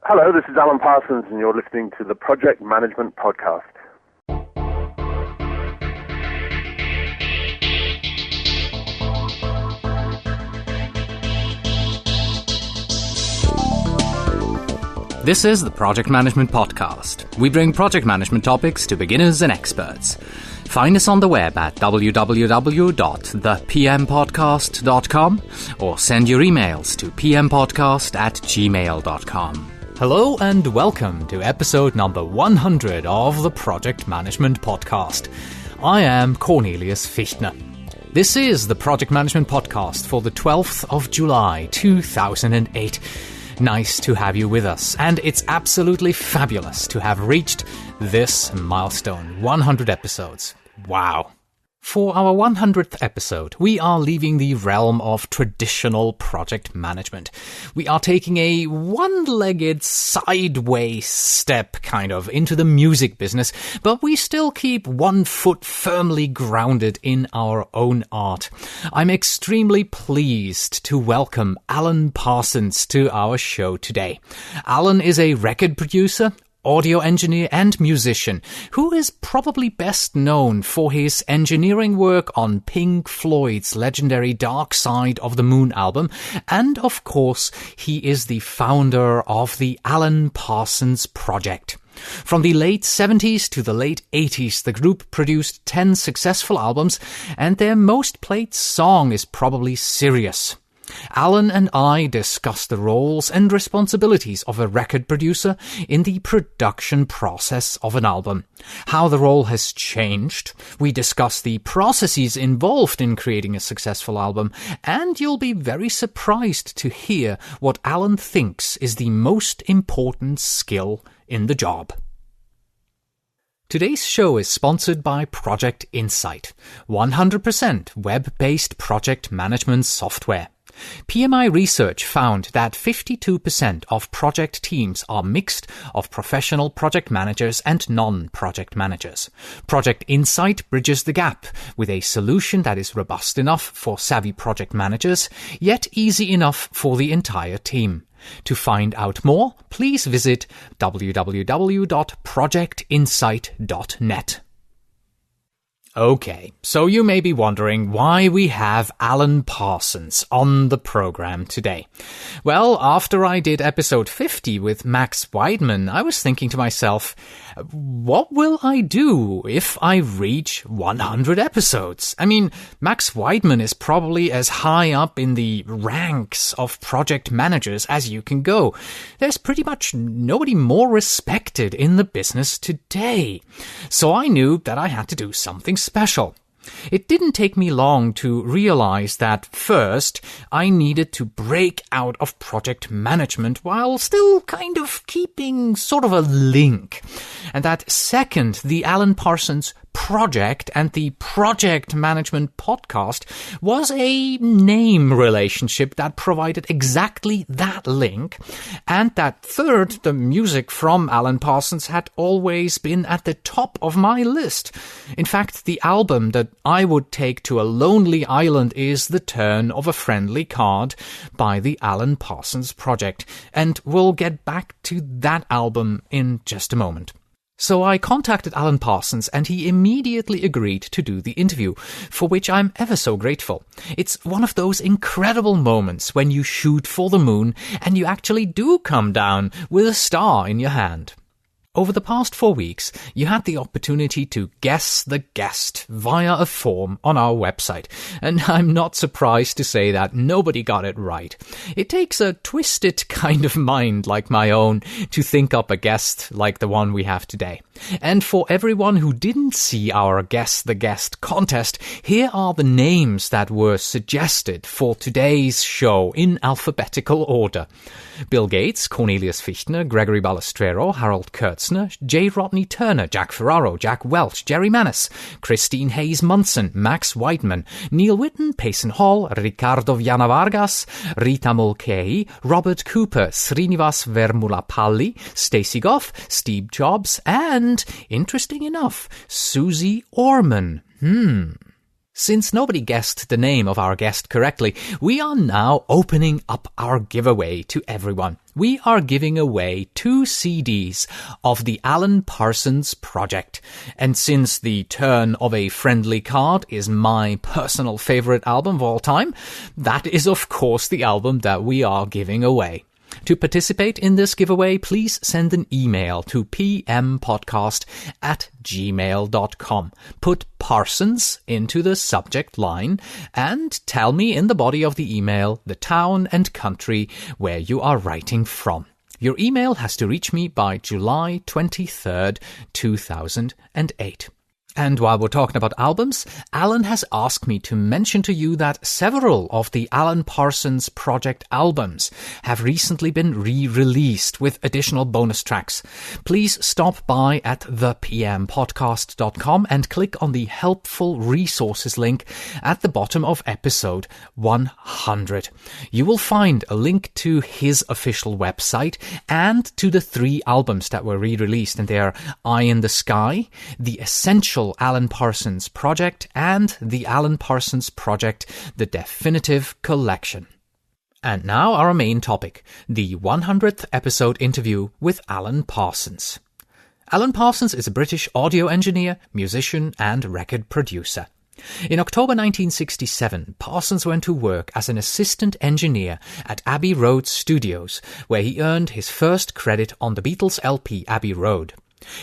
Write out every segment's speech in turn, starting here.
Hello, this is Alan Parsons, and you're listening to the Project Management Podcast. This is the Project Management Podcast. We bring project management topics to beginners and experts. Find us on the web at www.thepmpodcast.com or send your emails to pmpodcast@gmail.com. Hello and welcome to episode number 100 of the Project Management Podcast. I am Cornelius Fichtner. This is the Project Management Podcast for the 12th of July 2008. Nice to have you with us, and it's absolutely fabulous to have reached this milestone, 100 episodes. Wow. For our 100th episode, we are leaving the realm of traditional project management. We are taking a one-legged sideways step, into the music business, but we still keep one foot firmly grounded in our own art. I'm extremely pleased to welcome Alan Parsons to our show today. Alan is a record producer, audio engineer and musician who is probably best known for his engineering work on Pink Floyd's legendary Dark Side of the Moon album, and of course he is the founder of the Alan Parsons Project. From the late 70s to the late 80s, the group produced 10 successful albums, and their most played song is probably Sirius. Alan and I discuss the roles and responsibilities of a record producer in the production process of an album, how the role has changed. We discuss the processes involved in creating a successful album, and you'll be very surprised to hear what Alan thinks is the most important skill in the job. Today's show is sponsored by Project Insight, 100% web-based project management software. PMI research found that 52% of project teams are mixed of professional project managers and non-project managers. Project Insight bridges the gap with a solution that is robust enough for savvy project managers, yet easy enough for the entire team. To find out more, please visit www.projectinsight.net. Okay, so you may be wondering why we have Alan Parsons on the program today. Well, after I did episode 50 with Max Weidman, I was thinking to myself, what will I do if I reach 100 episodes? I mean, Max Weidman is probably as high up in the ranks of project managers as you can go. There's pretty much nobody more respected in the business today. So I knew that I had to do something special. It didn't take me long to realize that first, I needed to break out of project management while still kind of keeping sort of a link. And that second, the Alan Parsons Project and the Project Management Podcast was a name relationship that provided exactly that link. And that third, the music from Alan Parsons had always been at the top of my list. In fact, the album that I would take to a lonely island is The Turn of a Friendly Card by the Alan Parsons Project. And we'll get back to that album in just a moment. So I contacted Alan Parsons and he immediately agreed to do the interview, for which I'm ever so grateful. It's one of those incredible moments when you shoot for the moon and you actually do come down with a star in your hand. Over the past 4 weeks, you had the opportunity to guess the guest via a form on our website, and I'm not surprised to say that nobody got it right. It takes a twisted kind of mind like my own to think up a guest like the one we have today. And for everyone who didn't see our Guess the Guest contest, here are the names that were suggested for today's show in alphabetical order. Bill Gates, Cornelius Fichtner, Gregory Balestrero, Harold Kurtzner, J. Rodney Turner, Jack Ferraro, Jack Welch, Jerry Manis, Christine Hayes Munson, Max Weidman, Neil Whitten, Payson Hall, Ricardo Viana Vargas, Rita Mulcahy, Robert Cooper, Srinivas Vermulapalli, Stacey Goff, Steve Jobs, and, interesting enough, Susie Orman. Since nobody guessed the name of our guest correctly, we are now opening up our giveaway to everyone. We are giving away 2 CDs of the Alan Parsons Project. And since The Turn of a Friendly Card is my personal favorite album of all time, that is of course the album that we are giving away. To participate in this giveaway, please send an email to pmpodcast@gmail.com. Put Parsons into the subject line and tell me in the body of the email the town and country where you are writing from. Your email has to reach me by July 23rd, 2008. And while we're talking about albums, Alan has asked me to mention to you that several of the Alan Parsons Project albums have recently been re-released with additional bonus tracks. Please stop by at thepmpodcast.com and click on the helpful resources link at the bottom of episode 100. You will find a link to his official website and to the 3 albums that were re-released, and they are Eye in the Sky, The Essential Alan Parsons Project, and the Alan Parsons Project, the Definitive Collection. And now our main topic, the 100th episode interview with Alan Parsons. Alan Parsons is a British audio engineer, musician, and record producer. In October 1967, Parsons went to work as an assistant engineer at Abbey Road Studios, where he earned his first credit on the Beatles LP Abbey Road.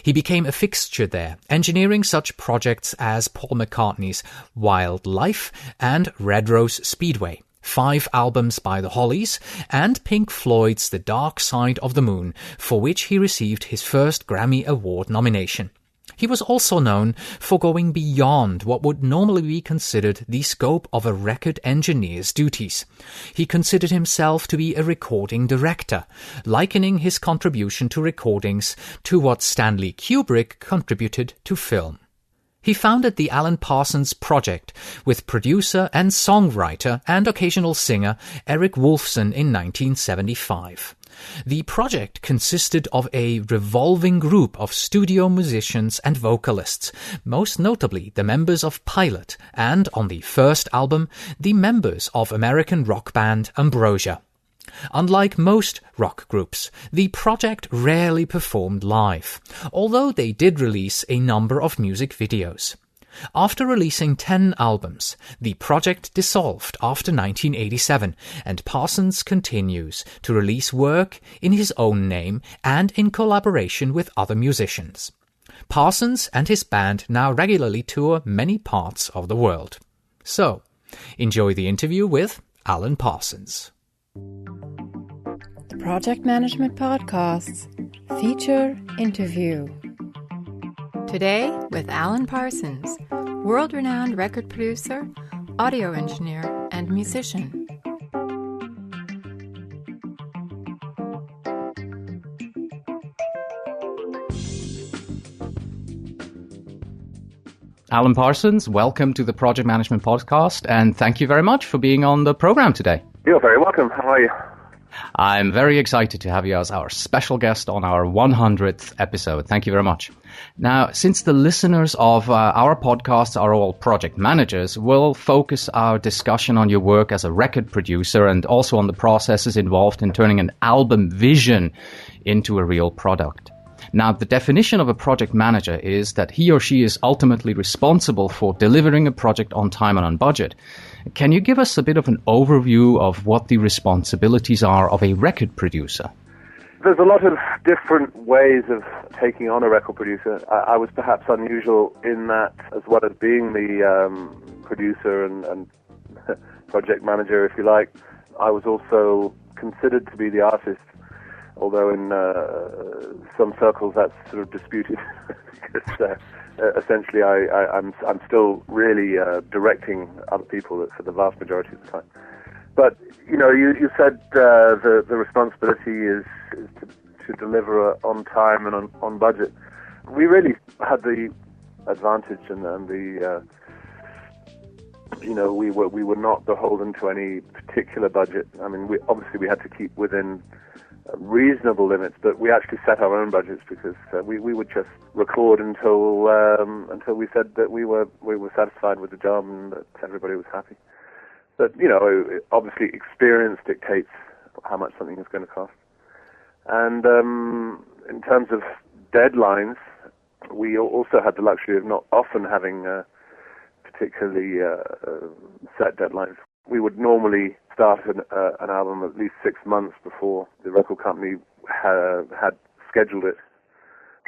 He became a fixture there, engineering such projects as Paul McCartney's Wild Life and Red Rose Speedway, 5 albums by the Hollies, and Pink Floyd's The Dark Side of the Moon, for which he received his first Grammy Award nomination. He was also known for going beyond what would normally be considered the scope of a record engineer's duties. He considered himself to be a recording director, likening his contribution to recordings to what Stanley Kubrick contributed to film. He founded the Alan Parsons Project with producer and songwriter and occasional singer Eric Woolfson in 1975. The project consisted of a revolving group of studio musicians and vocalists, most notably the members of Pilot and, on the first album, the members of American rock band Ambrosia. Unlike most rock groups, the project rarely performed live, although they did release a number of music videos. After releasing 10 albums, the project dissolved after 1987, and Parsons continues to release work in his own name and in collaboration with other musicians. Parsons and his band now regularly tour many parts of the world. So, enjoy the interview with Alan Parsons. The Project Management Podcasts feature interview. Today with Alan Parsons, world-renowned record producer, audio engineer, and musician. Alan Parsons, welcome to the Project Management Podcast, and thank you very much for being on the program today. You're very welcome. How are you? I'm very excited to have you as our special guest on our 100th episode. Thank you very much. Now, since the listeners of our podcast are all project managers, we'll focus our discussion on your work as a record producer and also on the processes involved in turning an album vision into a real product. Now, the definition of a project manager is that he or she is ultimately responsible for delivering a project on time and on budget. Can you give us a bit of an overview of what the responsibilities are of a record producer? There's a lot of different ways of taking on a record producer. I was perhaps unusual in that, as well as being the producer and project manager, if you like, I was also considered to be the artist, although in some circles that's sort of disputed, because essentially I'm still really directing other people for the vast majority of the time. But you said the responsibility is to deliver on time and on budget. We really had the advantage and the we were not beholden to any particular budget. I mean, we had to keep within reasonable limits, but we actually set our own budgets because we would just record until we said that we were satisfied with the job and that everybody was happy. But obviously experience dictates how much something is going to cost. And in terms of deadlines, we also had the luxury of not often having particularly set deadlines. We would normally start an album at least 6 months before the record company had scheduled it,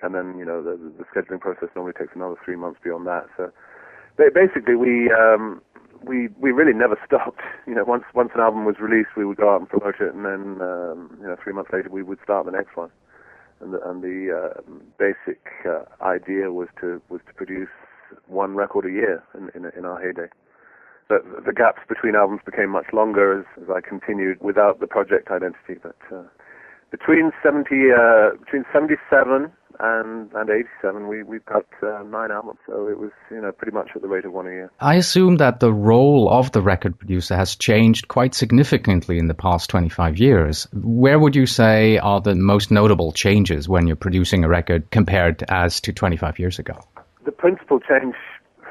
and then the scheduling process normally takes another 3 months beyond that. So basically, we really never stopped. Once an album was released, we would go out and promote it, and then 3 months later we would start the next one. And the basic idea was to produce one record a year in our heyday. But the gaps between albums became much longer as I continued without the project identity. But between 77 and 87, we've got 9 albums. So it was pretty much at the rate of one a year. I assume that the role of the record producer has changed quite significantly in the past 25 years. Where would you say are the most notable changes when you're producing a record compared as to 25 years ago? The principal change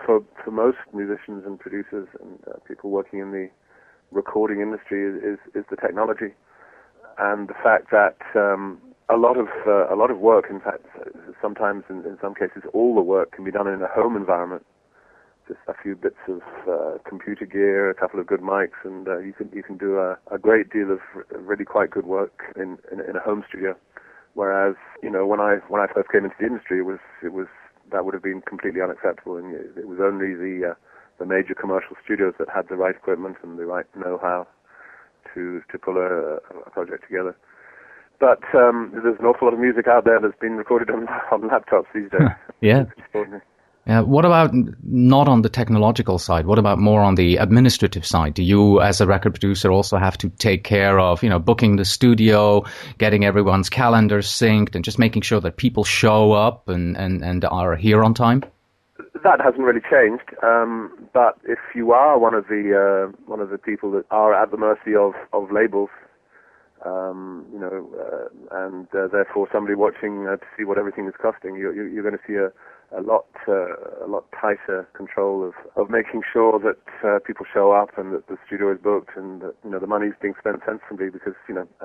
for most musicians and producers and people working in the recording industry is the technology and the fact that a lot of work, in fact, sometimes in some cases all the work can be done in a home environment. Just a few bits of computer gear, a couple of good mics, and you can do a great deal of really quite good work in a home studio. Whereas when I first came into the industry, it was that would have been completely unacceptable, and it was only the major commercial studios that had the right equipment and the right know-how to pull a project together. But there's an awful lot of music out there that's been recorded on laptops these days. Yeah. It's extraordinary. What about not on the technological side? What about more on the administrative side? Do you, as a record producer, also have to take care of, booking the studio, getting everyone's calendars synced, and just making sure that people show up and are here on time? That hasn't really changed. But if you are one of the people that are at the mercy of labels, and therefore somebody watching to see what everything is costing, you're going to see a lot tighter control of making sure that people show up and that the studio is booked and that the money is being spent sensibly, because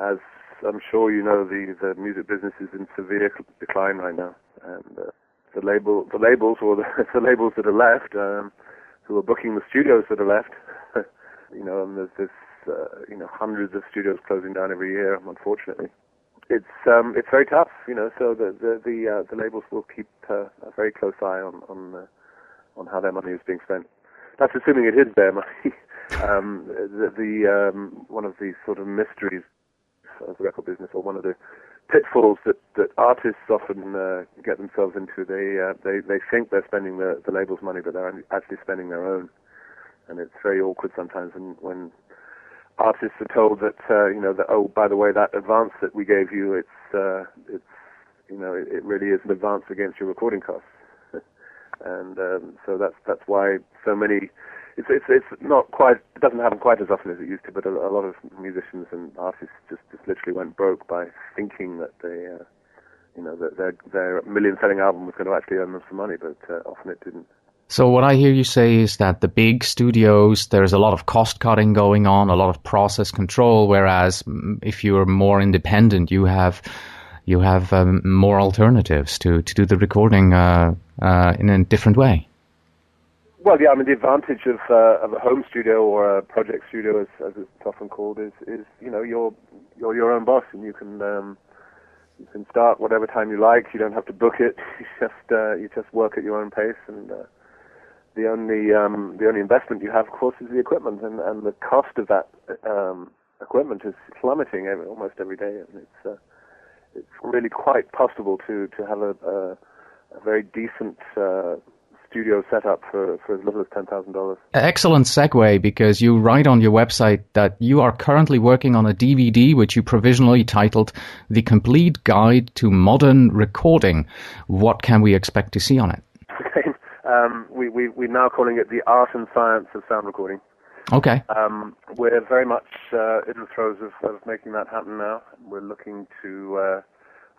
as I'm sure the music business is in severe decline right now, and the labels or the labels that are left who are booking the studios that are left, and there's this hundreds of studios closing down every year, unfortunately. It's very tough, so the labels will keep a very close eye on how their money is being spent. That's assuming it is their money. One of the sort of mysteries of the record business, or one of the pitfalls that artists often get themselves into, they think they're spending the label's money, but they're actually spending their own, and it's very awkward sometimes when artists are told that that, oh, by the way, that advance that we gave you, it really is an advance against your recording costs, and so that's why so many. It's not quite. It doesn't happen quite as often as it used to, but a lot of musicians and artists just literally went broke by thinking that that their million-selling album was going to actually earn them some money, but often it didn't. So what I hear you say is that the big studios, there's a lot of cost cutting going on, a lot of process control, whereas if you're more independent, you have more alternatives to do the recording in a different way. Well, yeah, I mean, the advantage of a home studio or a project studio, as it's often called, is you're your own boss, and you can start whatever time you like. You don't have to book it. You just work at your own pace, and the only investment you have, of course, is the equipment, and the cost of that equipment is plummeting almost every day, and it's really quite possible to have a very decent studio set up for as little as $10,000. Excellent segue, because you write on your website that you are currently working on a DVD which you provisionally titled The Complete Guide to Modern Recording. What can we expect to see on it? Okay. We're now calling it The Art and Science of Sound Recording. Okay. We're very much in the throes of making that happen now. We're looking to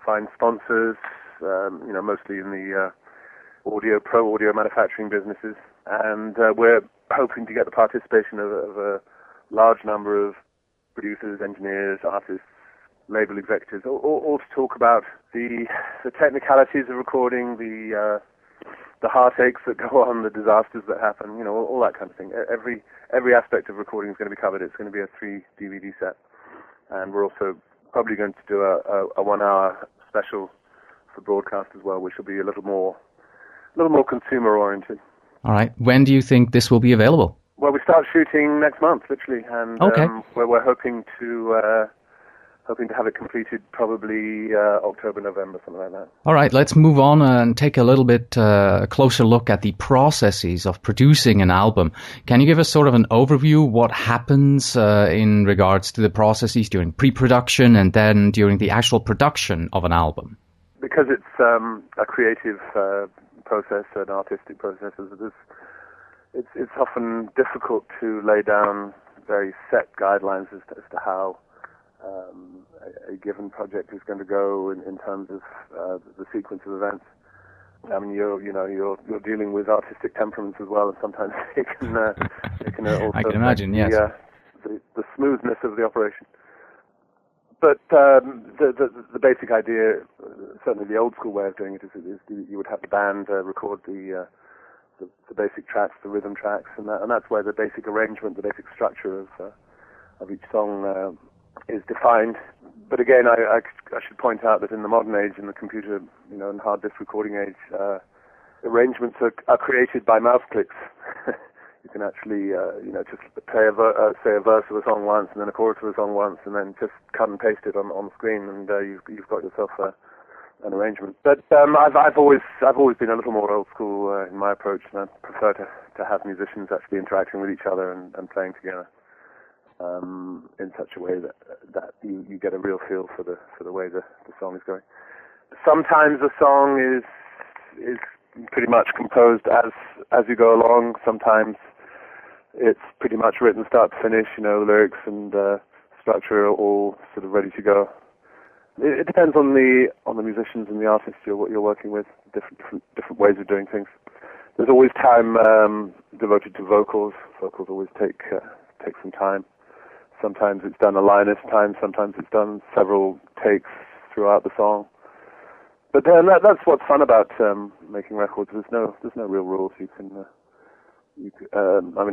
find sponsors, mostly in the pro audio manufacturing businesses, and we're hoping to get the participation of a large number of producers, engineers, artists, label executives, all to talk about the technicalities of recording, the heartaches that go on, the disasters that happen, all that kind of thing. Every aspect of recording is going to be covered. It's going to be a 3 DVD set, and we're also probably going to do a 1-hour special for broadcast as well, which will be a little more consumer oriented. All right. When do you think this will be available? Well, we start shooting next month, literally, and okay. We're hoping to have it completed probably October, November, something like that. All right, let's move on and take a little bit closer look at the processes of producing an album. Can you give us sort of an overview what happens in regards to the processes during pre-production and then during the actual production of an album? Because it's a creative process, an artistic process, it's often difficult to lay down very set guidelines as to how a given project is going to go in terms of the sequence of events. I mean, you're dealing with artistic temperaments as well, and sometimes it can also I can imagine, yes. The smoothness of the operation. But the basic idea, certainly the old school way of doing it, is you would have the band record the basic tracks, the rhythm tracks, and that's where the basic arrangement, the basic structure of each song is defined. But again, I should point out that in the modern age, in the computer, and hard disk recording age, arrangements are created by mouse clicks. You can actually, just play say a verse of a song once, and then a chorus of a song once, and then just cut and paste it on the screen, and you've got yourself an arrangement. But I've always been a little more old school in my approach, and I prefer to have musicians actually interacting with each other and playing together. In such a way that you get a real feel for the way the song is going. Sometimes a song is pretty much composed as you go along. Sometimes it's pretty much written start to finish. The lyrics and structure are all sort of ready to go. It depends on the musicians and the artists you're working with. Different ways of doing things. There's always time devoted to vocals. Vocals always take some time. Sometimes it's done a line at a time. Sometimes it's done several takes throughout the song. But that's what's fun about making records. There's no real rules. A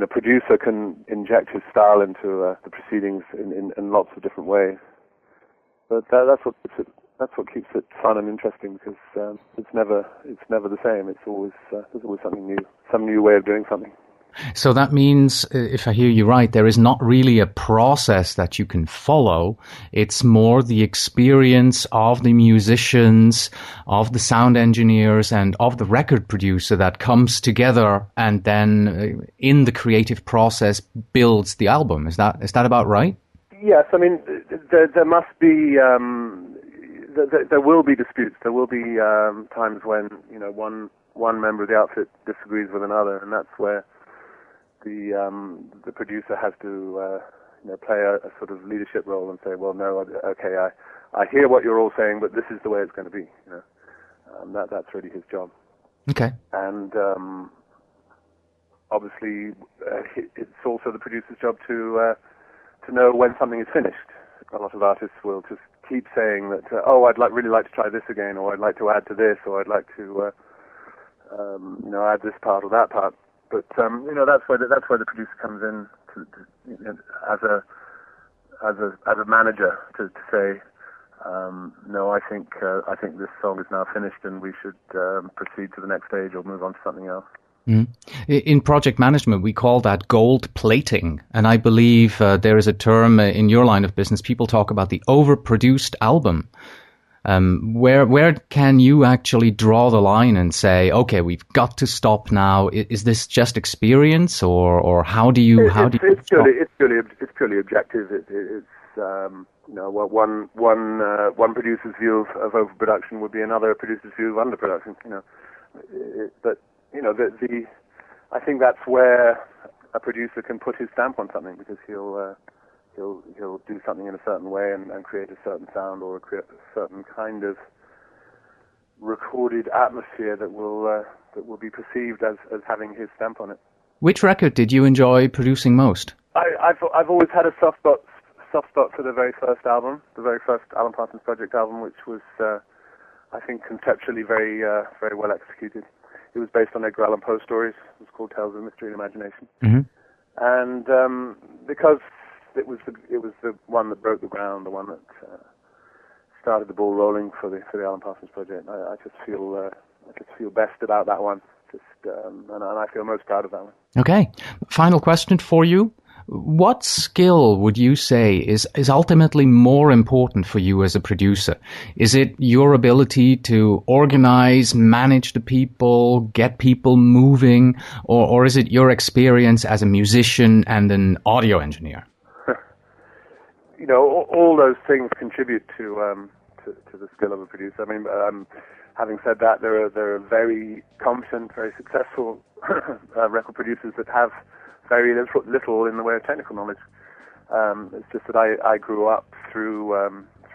producer can inject his style into the proceedings in lots of different ways. But that's what keeps it fun and interesting, because it's never the same. It's always there's always something new, some new way of doing something. So that means, if I hear you right, there is not really a process that you can follow. It's more the experience of the musicians, of the sound engineers, and of the record producer that comes together and then in the creative process builds the album. Is that about right? Yes. I mean, there must be, there will be disputes. There will be times when, one member of the outfit disagrees with another, and that's where the producer has to play a sort of leadership role and say, well, no, okay, I hear what you're all saying, but this is the way it's going to be. That's really his job. Okay. And obviously, it's also the producer's job to know when something is finished. A lot of artists will just keep saying that, I'd really like to try this again, or I'd like to add to this, or I'd like to add this part or that part. But that's where the producer comes in as a manager to say, no, I think this song is now finished and we should proceed to the next stage or move on to something else. Mm. In project management, we call that gold plating, and I believe there is a term in your line of business. People talk about the overproduced album. Where can you actually draw the line and say, okay, we've got to stop now? Is this just experience, or how do you? It's purely objective. It's one producer's view of overproduction would be another producer's view of underproduction. I think that's where a producer can put his stamp on something, because he'll do something in a certain way and create a certain sound, or create a certain kind of recorded atmosphere that will be perceived as having his stamp on it. Which record did you enjoy producing most? I've always had a soft spot for the very first album, the very first Alan Parsons Project album, which was I think conceptually very well executed. It was based on Edgar Allan Poe stories. It was called Tales of Mystery and Imagination, and because it was the one that broke the ground, the one that started the ball rolling for the Alan Parsons Project. I just feel best about that one, and I feel most proud of that one. Okay, final question for you. What skill would you say is ultimately more important for you as a producer? Is it your ability to organize, manage the people, get people moving, or is it your experience as a musician and an audio engineer? All those things contribute to the skill of a producer. I mean, having said that, there are very competent, very successful record producers that have very little in the way of technical knowledge. It's just that I grew up through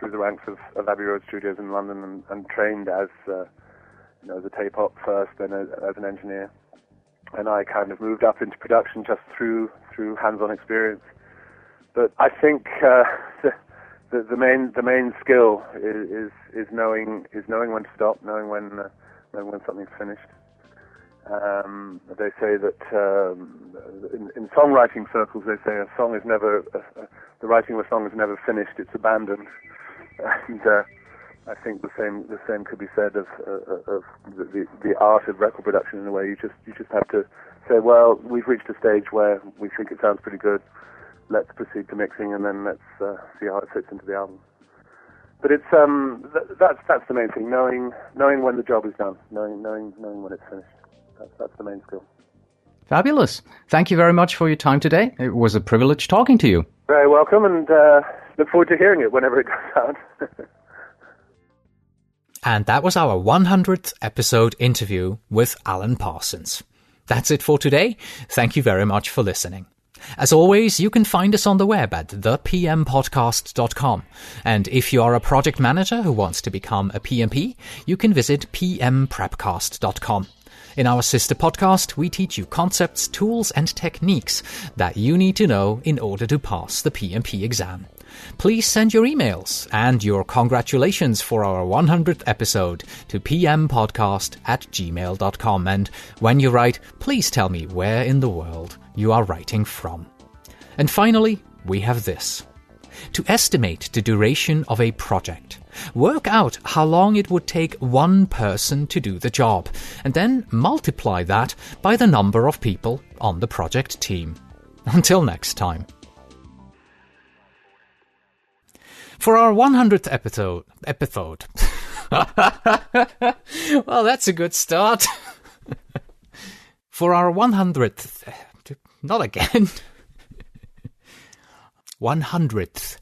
the ranks of Abbey Road Studios in London and trained as a tape op first, then as an engineer, and I kind of moved up into production just through hands-on experience. But I think the main skill is knowing when to stop, knowing when something's finished. They say that in songwriting circles, they say the writing of a song is never finished; it's abandoned. And I think the same could be said of the art of record production. In a way, you just have to say, well, we've reached a stage where we think it sounds pretty good. Let's proceed to mixing, and then let's see how it fits into the album. But it's that's the main thing: knowing when the job is done, knowing when it's finished. That's the main skill. Fabulous. Thank you very much for your time today. It was a privilege talking to you. Very welcome, and look forward to hearing it whenever it goes out. And that was our 100th episode interview with Alan Parsons. That's it for today. Thank you very much for listening. As always, you can find us on the web at thepmpodcast.com. And if you are a project manager who wants to become a PMP, you can visit pmprepcast.com. In our sister podcast, we teach you concepts, tools, and techniques that you need to know in order to pass the PMP exam. Please send your emails and your congratulations for our 100th episode to pmpodcast@gmail.com. And when you write, please tell me where in the world you are writing from. And finally, we have this. To estimate the duration of a project, work out how long it would take one person to do the job, and then multiply that by the number of people on the project team. Until next time. For our 100th episode... Well, that's a good start. For our 100th... Not again. 100th.